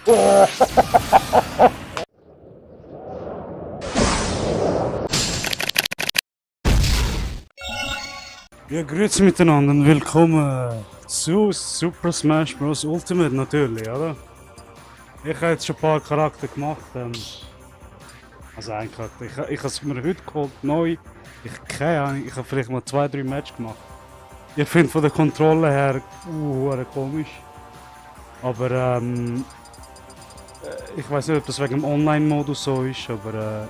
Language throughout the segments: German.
Ja, grüezi miteinander und willkommen zu Super Smash Bros. Ultimate natürlich, oder? Ich habe jetzt schon ein paar Charakter gemacht. Also ein Charakter. Ich habe es mir heute geholt, neu. Keine Ahnung, ich habe vielleicht mal 2-3 Matches gemacht. Ich finde von der Kontrolle her komisch. Aber ich weiß nicht, ob das wegen dem Online-Modus so ist, aber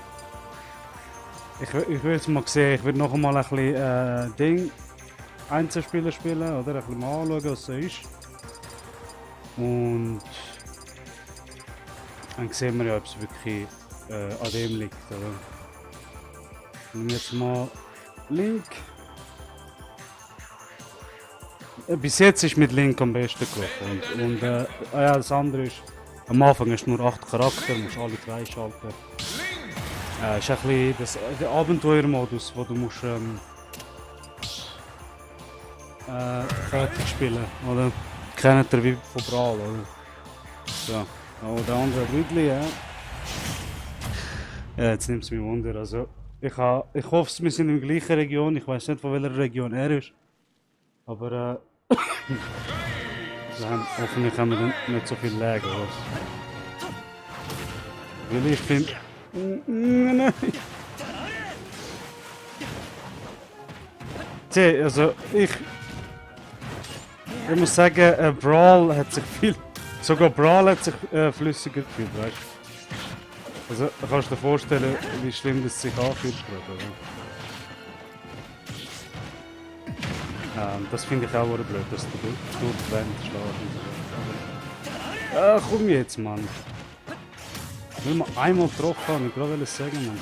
ich will jetzt mal sehen, ich will noch einmal ein bisschen Einzelspieler spielen, oder? Ein bisschen mal anschauen, was so ist. Und dann sehen wir ja, ob es wirklich an dem liegt, oder? Nehmen wir jetzt mal Link. Bis jetzt ist mit Link am besten gelaufen. Und ja, das andere ist, am Anfang hast du nur 8 Charakter, musst alle freischalten. Ist ein bisschen der Abenteuermodus, wo du musst fertig spielen, oder? Kennt ihr wie von Brawl, oder? So. Oh, der andere Rüdli, ja. Ja, jetzt nimmt es mich Wunder. Also, ich hoffe, wir sind in der gleichen Region. Ich weiß nicht, von welcher Region er ist. Aber hoffentlich haben wir dann nicht so viel Lag, oder? Weil ich finde. Nein! Tja, also ich muss sagen, Brawl hat sich viel. Sogar Brawl hat sich flüssiger gefühlt, weißt du? Also kannst du dir vorstellen, wie schlimm das sich anfühlt gerade, oder? Das finde ich auch blöd, dass du durch die Wände schlägst. Komm jetzt, Mann. Ich will mal einmal getroffen haben, ich wollte gerade sagen, Mann.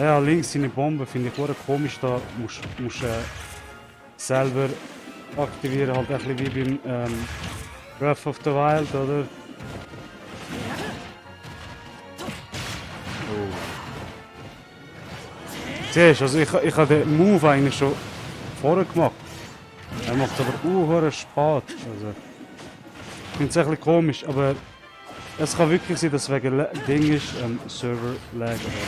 Ja, links seine Bombe finde ich auch komisch, da musst du selber aktivieren, halt ein bisschen wie beim Breath of the Wild, oder? Oh. Siehst du, also ich habe den Move eigentlich schon vorher gemacht. Er macht aber spät. Also, ich finde es ein bisschen komisch, aber es kann wirklich sein, dass es wegen Ding ist, Server-Lag oder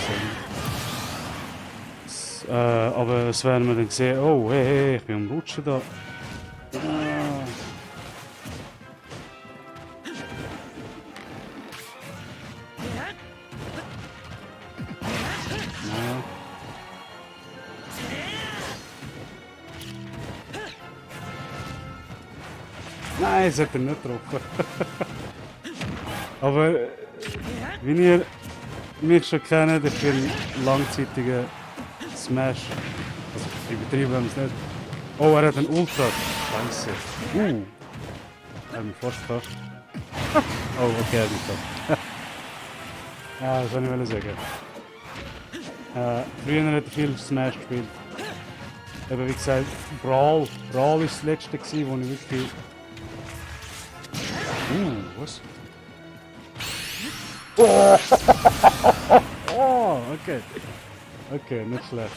so. Aber es werden wir dann sehen, oh hey, ich bin am Rutschen da. Nein, es hat er nicht getroffen. Aber wie ihr mich schon kennt, ich bin langzeitiger Smash. Also übertrieben haben wir es nicht. Oh, er hat einen Ultra. Scheiße. Er hat mich fast gehabt. Oh, okay, er hat mich gehabt. Ja, das wollte ich sagen. Früher hat er viel Smash gespielt. Aber wie gesagt, Brawl war das letzte, wo ich wirklich. Was? Oh, okay. Okay, nicht schlecht.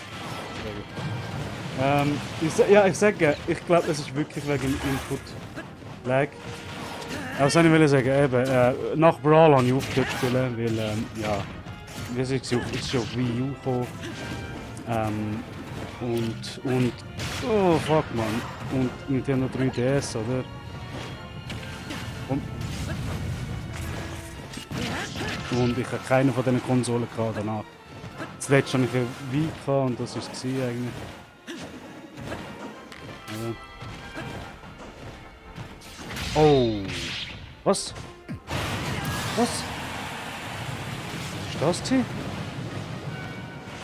Ich sage, ich glaube, das ist wirklich wegen Input-Lag. Was soll ich sagen? Eben, nach Brawl habe ich aufgehört zu spielen, weil, ja, wie es ist auf Wii U gekommen. Und, oh fuck man, und Nintendo 3DS, oder? Und ich hatte keine von diesen Konsolen danach. Zuletzt hatte ich eine Wii und das war es eigentlich. Ja. Oh! Was? Was? Ist das gewesen?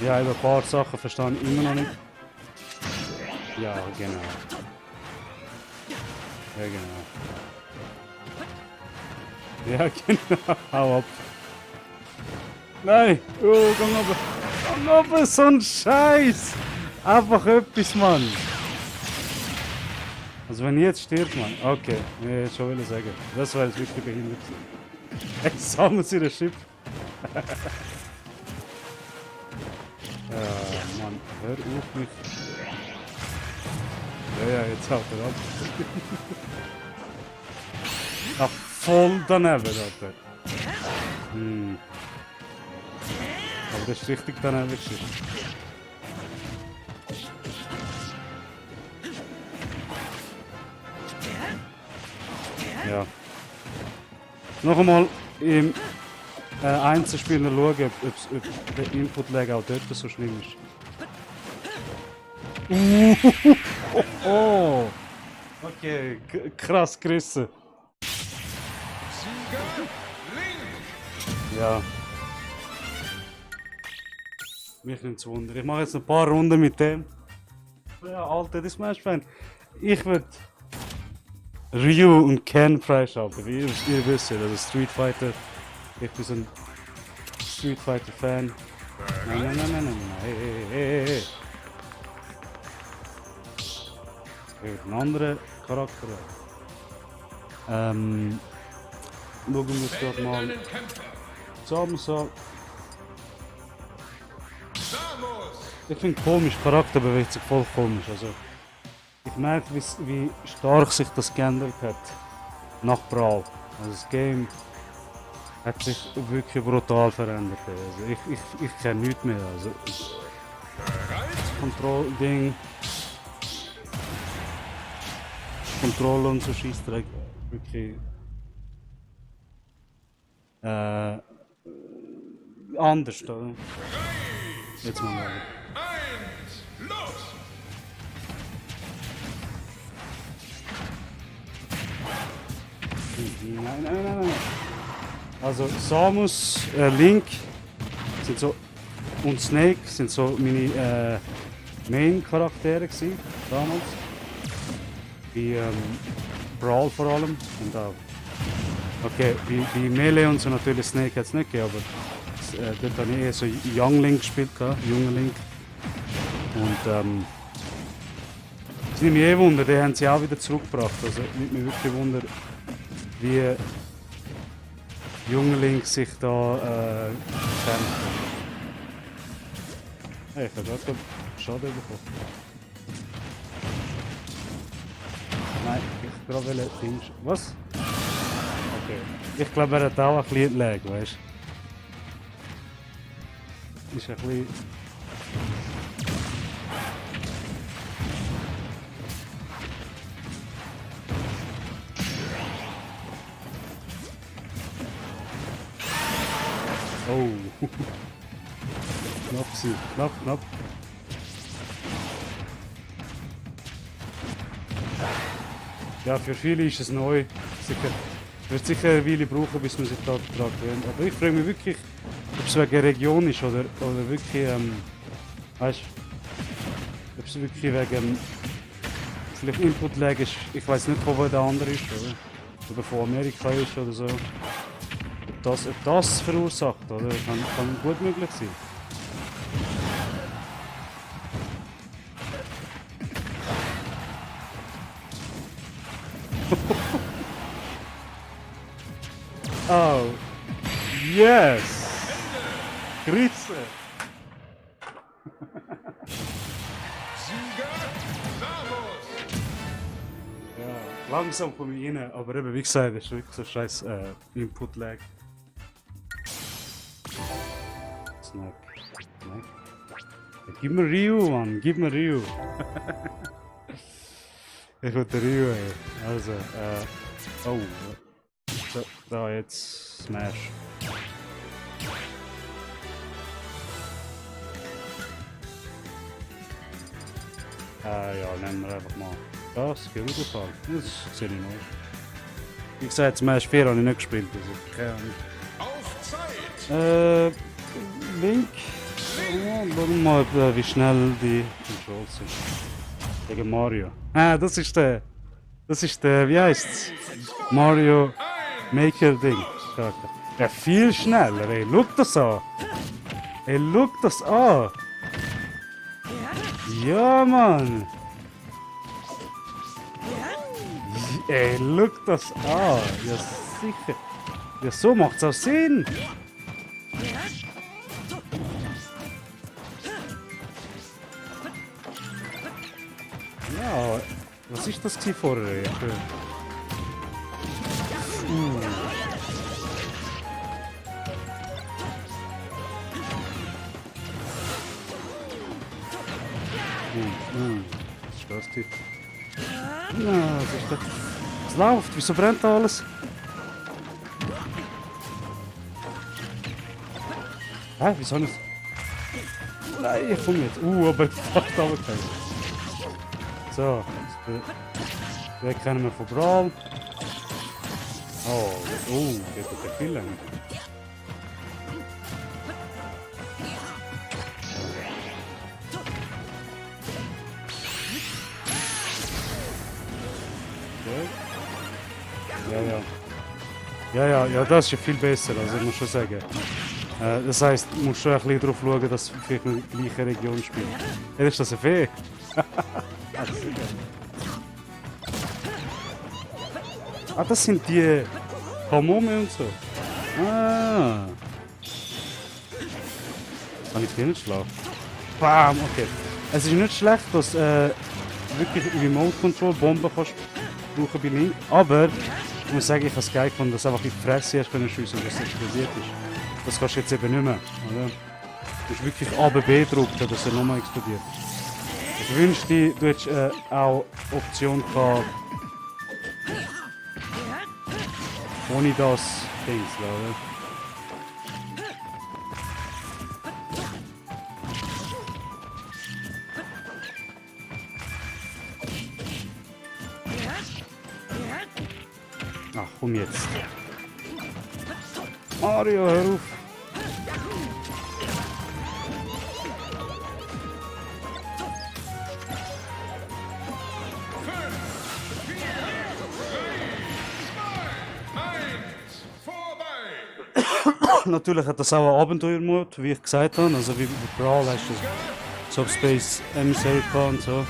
Ja, über ein paar Sachen verstehe ich immer noch nicht. Ja, genau. Ja, genau. Ja, genau. Hau ab. Nein! Oh, gang runter! Gang runter, so ein Scheiß! Einfach etwas, Mann! Also wenn ich jetzt stirbt, Mann. Okay, ich hätte schon sagen. Das war jetzt wirklich behindert. Jetzt sammeln sie das Schiff. Mann, hör auf mich. Ja, jetzt haut er ab. Ah, voll daneben, Alter. Aber das ist richtig daneben. Ja. Noch einmal im Einzelspieler schauen, ob der Input-Lag auch dort so schlimm ist. Oh! Okay, krass gerissen. Ja. Mich nimmt es Wunder. Ich mache jetzt ein paar Runden mit dem. Ja, Alter, das Smash-Fan. Ich würde Ryu und Ken freischalten. Wie ihr wisst, also Street Fighter. Ich bin so ein Street Fighter Fan. Nein. Hey. Ich will einen anderen Charakter. Schauen wir uns dort mal Samus an. Ich finde komisch, Charakter bewegt sich voll komisch. Also, ich merke, wie stark sich das geändert hat nach Brawl. Also das Game hat sich wirklich brutal verändert. Also ich kenne nichts mehr. Also, Control-Ding. Kontrolle und so Scheissdreck. Wirklich. Anders, oder? Jetzt mal schauen. Nein. Also Samus, Link sind so, und Snake sind so meine Main-Charaktere gewesen, damals. Bei Brawl vor allem. Und auch. Okay, bei Melee und so natürlich Snake hat es nicht gegeben, aber dort habe ich eher so Young Link gespielt, junger Link. Und es nimmt mich eh Wunder, die haben sie auch wieder zurückgebracht. Also nimmt mich wirklich Wunder, wie junger Link sich da kämpft. Hey, ich habe gerade Schaden bekommen. Nein, ich glaube, Ding. Was? Okay. Ich glaube, er hat auch ein bisschen Lag, weißt du? Ist ein bisschen. Oh. Knapp. Ja, für viele ist es neu. Wird sicher eine Weile brauchen, bis man sich daran gewöhnt. Aber ich frage mich wirklich, ob es wegen der Region ist oder wirklich, weißt du, ob es wirklich wegen vielleicht Input-Lag ist. Ich weiß nicht, wo der andere ist, oder von Amerika ist oder so. Ob das verursacht, oder? Kann gut möglich sein. Oh, yes! Grüße! Ja, langsam komme ich rein, aber eben wie gesagt, das ist wirklich so scheiß Input-Lag. Snack. Ja, gib mir Ryu, Mann, gib mir Ryu! Ich will den Ryu, ey. Also, oh. So, da jetzt Smash. Ja, nehmen wir einfach mal das, Gerudo-Fall. Das sehe ich noch. Wie gesagt, Smash 4 habe ich nicht gespielt, also keine Ahnung. Auf Zeit! Link. Schauen wir mal, wie schnell die Controls sind. Gegen Mario. Ah, das ist der, wie heißt's? Mario Maker-Ding. Ja, viel schneller, ey. Schau das an. Ey, schau das an. Ja, Mann. Ey, schau das an. Ja, sicher. Ja, so macht's auch Sinn. Ja, Was ist das vorher? Was ist das Typ? Ja, was ist das? Es läuft, wieso brennt da alles? Hä, wieso nicht? Nein, ich komm jetzt. Aber fuck, aber kein. So, den kennen wir von Brawl. Geht der Killen. Ja, das ist ja viel besser, also ich muss schon sagen. Das heisst, du musst schon ein bisschen darauf schauen, dass du vielleicht in der gleichen Region spielst. Hey, ist das eine Fee? Das sind die Kamome und so. Kann ich die nicht schlagen? Bam, okay. Es ist nicht schlecht, dass wirklich Remote Control Bomben kannst brauchen bei Link, aber ich muss sagen, ich habe es geil gefunden, dass du einfach in die Fresse hast können schiessen und dass es explodiert ist. Das kannst du jetzt eben nicht mehr. Oder? Du musst wirklich A, B drücken, dass er nochmal explodiert. Ich wünschte, du hättest auch Option gehabt, ohne das Dings, oder? Ach, komm jetzt. Mario, hör auf. Natürlich hat das auch einen Abenteuermod, wie ich gesagt habe. Also wie bei Brawl hast du Subspace Emissary und so.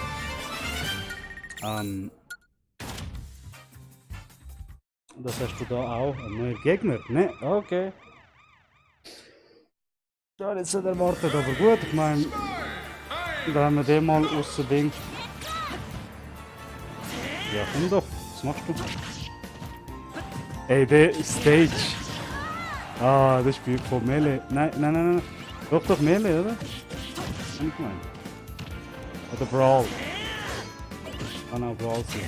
Das hast du da auch. Ein neuer Gegner? Ne? Okay. Ja, jetzt nicht erwartet, aber gut. Ich meine, da haben wir den mal außer Ding. Ja, komm doch. Was machst du? Ey, der Stage. Das ist Spiel von Melee. Nein. Doch Melee, oder? Ich meine. Oder Brawl. Kann auch Brawl sein.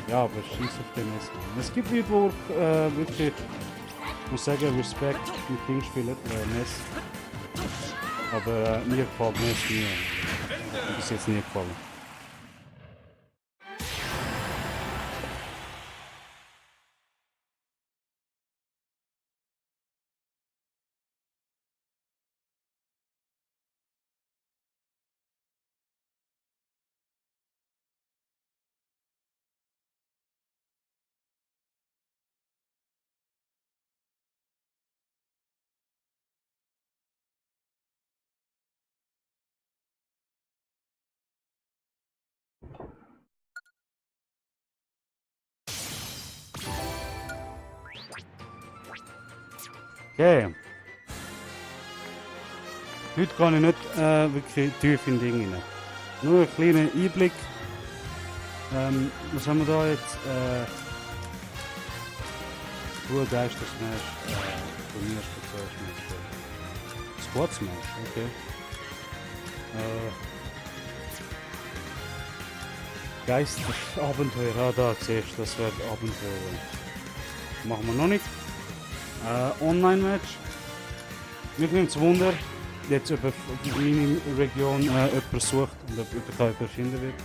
Ja, aber scheiß auf den Mess. Es gibt Leute, die wirklich, ich muss sagen, Respekt mit Ding spielen, Mess. Aber mir gefällt Mess nie. Bis jetzt nie gefallen. Okay. Heute kann ich nicht wirklich tief in Dinge rein. Nur einen kleinen Einblick. Was haben wir da jetzt? Geister Smash. Turnier Spezial Smash. Squad Smash, okay. Geister Abenteuer, da siehst du, das wird Abenteuer. Machen wir noch nicht. Online-Match. Mich nimmt es Wunder, jetzt ob in meiner Region jemand sucht und ob jemand finden wird.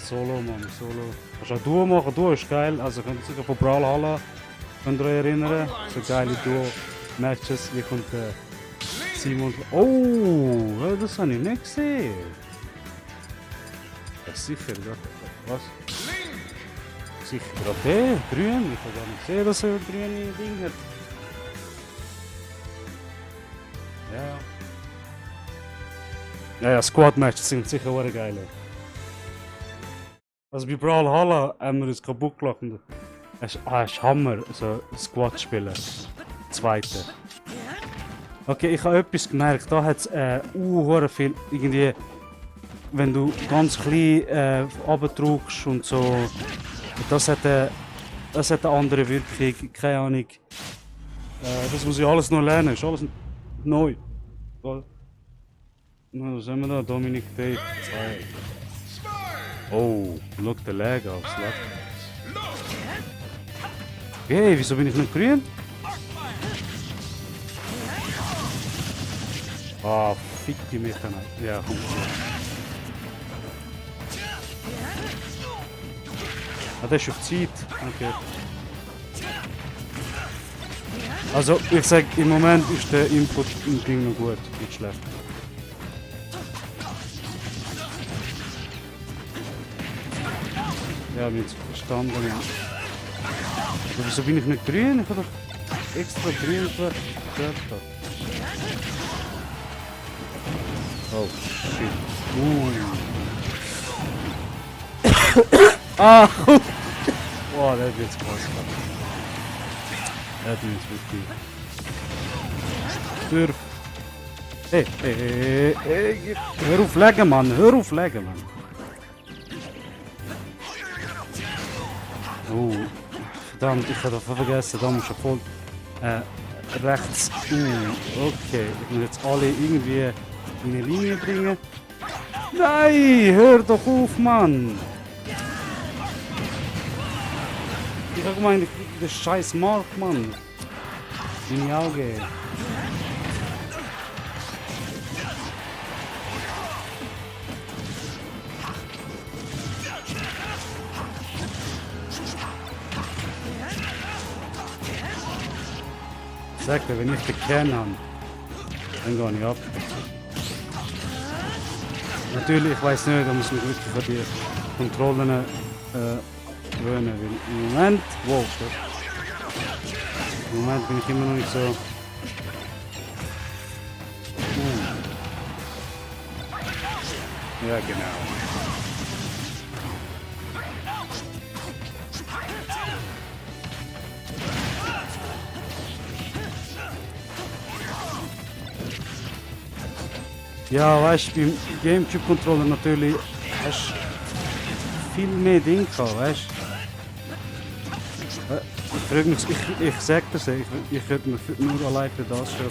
Solo, Mann, Solo. Kannst auch Duo machen, Duo ist geil. Also könnt ihr sicher von Brawlhalla könnt ihr euch erinnern. So geile Duo-Matches, wie kommt Simon. Oh, das habe ich nicht gesehen. Ja, sicher, was? Sicher gerade der, grün. Ich habe gar nicht gesehen, dass er ein grünes Ding hat. Ja, Squad-Matches sind sicher auch geil. Also bei Brawlhalla haben wir uns kaputt gelacht. Es ist Hammer, so Squad spielen. Zweite. Okay, ich habe etwas gemerkt. Da hat es viel irgendwie, wenn du ganz klein runterdrückst und so. Das hat eine andere Wirkung. Keine Ahnung. Das muss ich alles noch lernen. Ist alles neu. Was haben wir da? Dominic Dave 2. Oh, look the leg aus. Hey, wieso bin ich nicht grün? Ah, fick die mich dann. Ja, komm. Ah, der ist auf Zeit. Okay. Also, ich sag, im Moment ist der Input im Ding noch gut, nicht schlecht. Ja, bin jetzt verstanden. Aber wieso bin ich nicht grün? Ich habe doch extra grün gehabt. Oh, shit. Ah! Boah, das wird jetzt krass. Das wird jetzt wirklich... Surf. Hey, hör auf legen, Mann, hör auf legen, Mann. Oh, verdammt, ich habe vergessen, da muss ich voll rechts. Okay, ich muss jetzt alle irgendwie in eine Linie bringen. Nein, hör doch auf, Mann! Ich habe gemeint, ich kriege den scheiß Mark, Mann. In die Augen. Sag dir, wenn ich den Kern habe, dann gehe ich ab. Natürlich, ich weiß nicht, da muss man wirklich an die Kontrollen gewöhnen. Weil im Moment, wow, im Moment bin ich immer noch nicht so. Ja, genau. Ja, weißt du, beim Gamecube-Controller natürlich hast du viel mehr Dinge gehabt, weißt du? Ich frage mich, ich sag das, ich könnte mir nur allein für das schon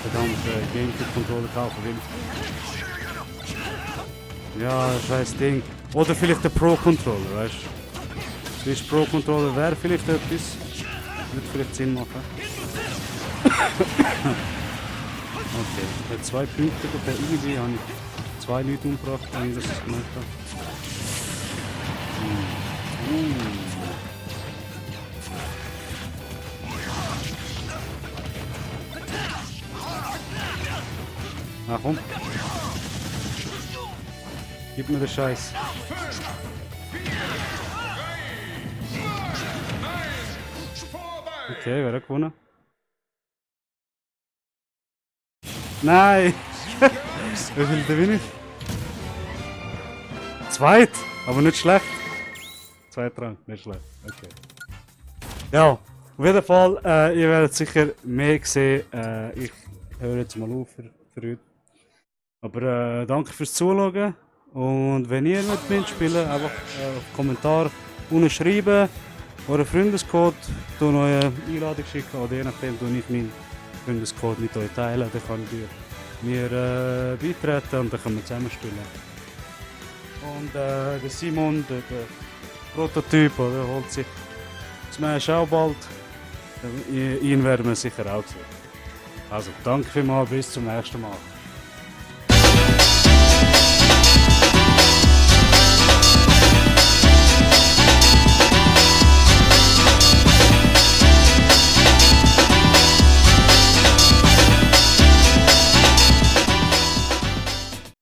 verdammt Gamecube-Controller kaufen, weil ja, scheiß Ding. Oder vielleicht der Pro-Controller, weißt du? Zwischen Pro-Controller wäre vielleicht etwas, würde vielleicht Sinn machen. Okay, ich habe 2 Punkte, okay, irgendwie habe ich 2 Leute umgebracht, wenn ich das gemacht habe. Na komm. Gib mir den Scheiß. Okay, wer hat gewonnen? Nein! Wie viel bin ich? Zweit, aber nicht schlecht. Zweit Rang, nicht schlecht. Okay. Ja, auf jeden Fall, ihr werdet sicher mehr sehen. Ich höre jetzt mal auf für heute. Aber danke fürs Zuschauen. Und wenn ihr mitspielen einfach Kommentar unten schreiben. Euren Freundescode, tun euch Einladung schicken. Oder je nachdem, tue ich meinen Freundescode mit euch teilen. Dann kann ich mir beitreten und dann können wir zusammen spielen. Und der Simon, der Prototyp, der holt sich Smash auch bald. Ihn werden wir sicher auch sehen. Also danke vielmals, bis zum nächsten Mal.